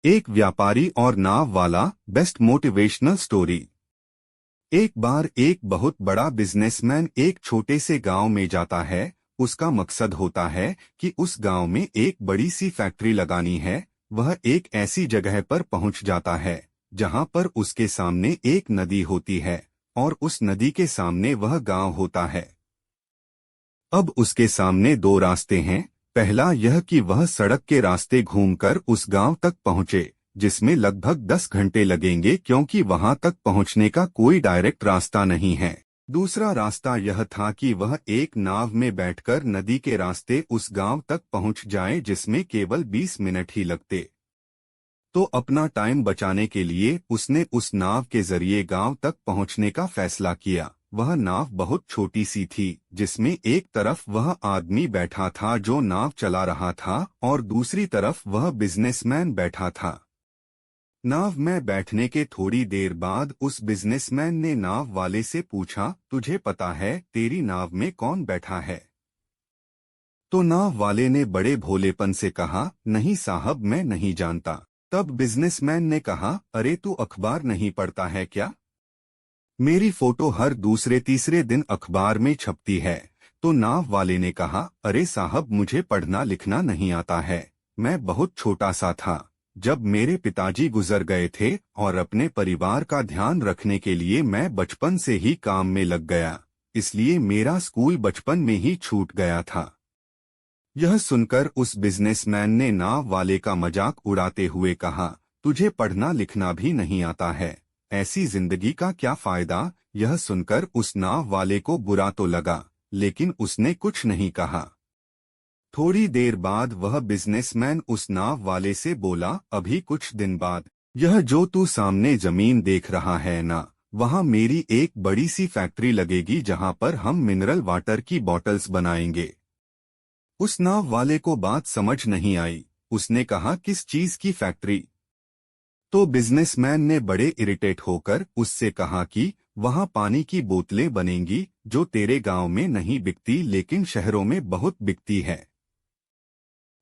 एक व्यापारी और नाव वाला बेस्ट मोटिवेशनल स्टोरी। एक बार एक बहुत बड़ा बिजनेसमैन एक छोटे से गांव में जाता है। उसका मकसद होता है कि उस गांव में एक बड़ी सी फैक्ट्री लगानी है। वह एक ऐसी जगह पर पहुंच जाता है जहां पर उसके सामने एक नदी होती है और उस नदी के सामने वह गांव होता है। अब उसके सामने दो रास्ते हैं। पहला यह कि वह सड़क के रास्ते घूमकर उस गांव तक पहुंचे, जिसमें लगभग 10 घंटे लगेंगे क्योंकि वहां तक पहुंचने का कोई डायरेक्ट रास्ता नहीं है। दूसरा रास्ता यह था कि वह एक नाव में बैठकर नदी के रास्ते उस गांव तक पहुंच जाए, जिसमें केवल 20 मिनट ही लगते। तो अपना टाइम बचाने के लिए उसने उस नाव के जरिए गांव तक पहुंचने का फैसला किया। वह नाव बहुत छोटी सी थी, जिसमें एक तरफ वह आदमी बैठा था जो नाव चला रहा था और दूसरी तरफ वह बिजनेसमैन बैठा था। नाव में बैठने के थोड़ी देर बाद उस बिजनेसमैन ने नाव वाले से पूछा, तुझे पता है तेरी नाव में कौन बैठा है? तो नाव वाले ने बड़े भोलेपन से कहा, नहीं साहब, मैं नहीं जानता। तब बिजनेसमैन ने कहा, अरे तू अखबार नहीं पढ़ता है क्या? मेरी फोटो हर दूसरे तीसरे दिन अखबार में छपती है। तो नाव वाले ने कहा, अरे साहब, मुझे पढ़ना लिखना नहीं आता है। मैं बहुत छोटा सा था जब मेरे पिताजी गुजर गए थे और अपने परिवार का ध्यान रखने के लिए मैं बचपन से ही काम में लग गया, इसलिए मेरा स्कूल बचपन में ही छूट गया था। यह सुनकर उस बिजनेसमैन ने नाव वाले का मजाक उड़ाते हुए कहा, तुझे पढ़ना लिखना भी नहीं आता है, ऐसी जिंदगी का क्या फायदा? यह सुनकर उस नाव वाले को बुरा तो लगा, लेकिन उसने कुछ नहीं कहा। थोड़ी देर बाद वह बिजनेसमैन उस नाव वाले से बोला, अभी कुछ दिन बाद यह जो तू सामने जमीन देख रहा है ना, वहाँ मेरी एक बड़ी सी फैक्ट्री लगेगी जहाँ पर हम मिनरल वाटर की बॉटल्स बनाएंगे। उस नाव वाले को बात समझ नहीं आई। उसने कहा, किस चीज की फैक्ट्री? तो बिजनेसमैन ने बड़े इरिटेट होकर उससे कहा कि वहां पानी की बोतलें बनेंगी जो तेरे गांव में नहीं बिकती लेकिन शहरों में बहुत बिकती है।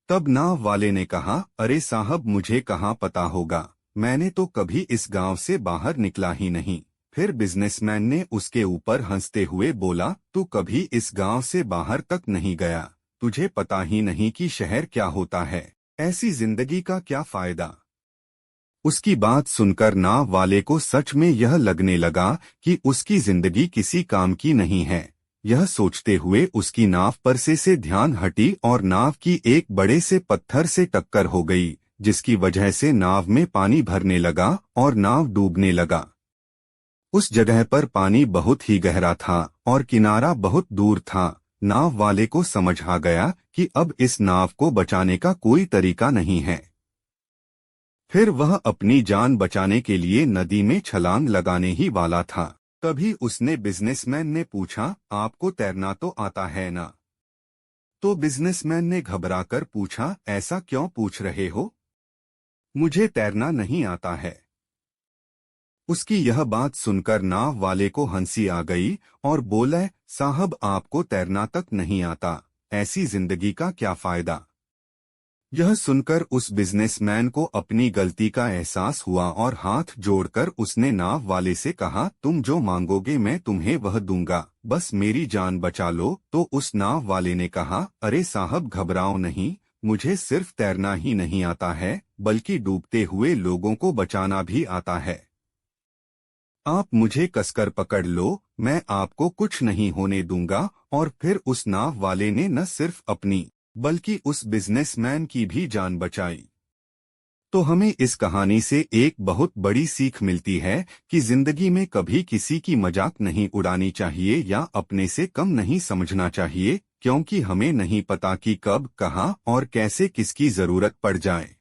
तब नाव वाले ने कहा, अरे साहब, मुझे कहाँ पता होगा, मैंने तो कभी इस गांव से बाहर निकला ही नहीं। फिर बिजनेसमैन ने उसके ऊपर हंसते हुए बोला, तू कभी इस गांव से बाहर तक नहीं गया, तुझे पता ही नहीं कि शहर क्या होता है, ऐसी जिंदगी का क्या फायदा? उसकी बात सुनकर नाव वाले को सच में यह लगने लगा कि उसकी जिंदगी किसी काम की नहीं है। यह सोचते हुए उसकी नाव पर से ध्यान हटी और नाव की एक बड़े से पत्थर से टक्कर हो गई, जिसकी वजह से नाव में पानी भरने लगा और नाव डूबने लगा। उस जगह पर पानी बहुत ही गहरा था और किनारा बहुत दूर था। नाव वाले को समझ आ गया कि अब इस नाव को बचाने का कोई तरीका नहीं है। फिर वह अपनी जान बचाने के लिए नदी में छलांग लगाने ही वाला था। तभी उसने बिजनेसमैन ने पूछा, आपको तैरना तो आता है ना? तो बिजनेसमैन ने घबराकर पूछा, ऐसा क्यों पूछ रहे हो? मुझे तैरना नहीं आता है। उसकी यह बात सुनकर नाव वाले को हंसी आ गई और बोला, साहब, आपको तैरना तक नहीं आता, ऐसी जिंदगी का क्या फायदा? यह सुनकर उस बिजनेसमैन को अपनी गलती का एहसास हुआ और हाथ जोड़कर उसने नाव वाले से कहा, तुम जो मांगोगे मैं तुम्हें वह दूंगा, बस मेरी जान बचा लो। तो उस नाव वाले ने कहा, अरे साहब, घबराओ नहीं, मुझे सिर्फ तैरना ही नहीं आता है बल्कि डूबते हुए लोगों को बचाना भी आता है। आप मुझे कसकर पकड़ लो, मैं आपको कुछ नहीं होने दूंगा। और फिर उस नाव वाले ने न सिर्फ अपनी बल्कि उस बिजनेसमैन की भी जान बचाई। तो हमें इस कहानी से एक बहुत बड़ी सीख मिलती है कि जिंदगी में कभी किसी की मजाक नहीं उड़ानी चाहिए या अपने से कम नहीं समझना चाहिए, क्योंकि हमें नहीं पता कि कब, कहाँ और कैसे किसकी जरूरत पड़ जाए।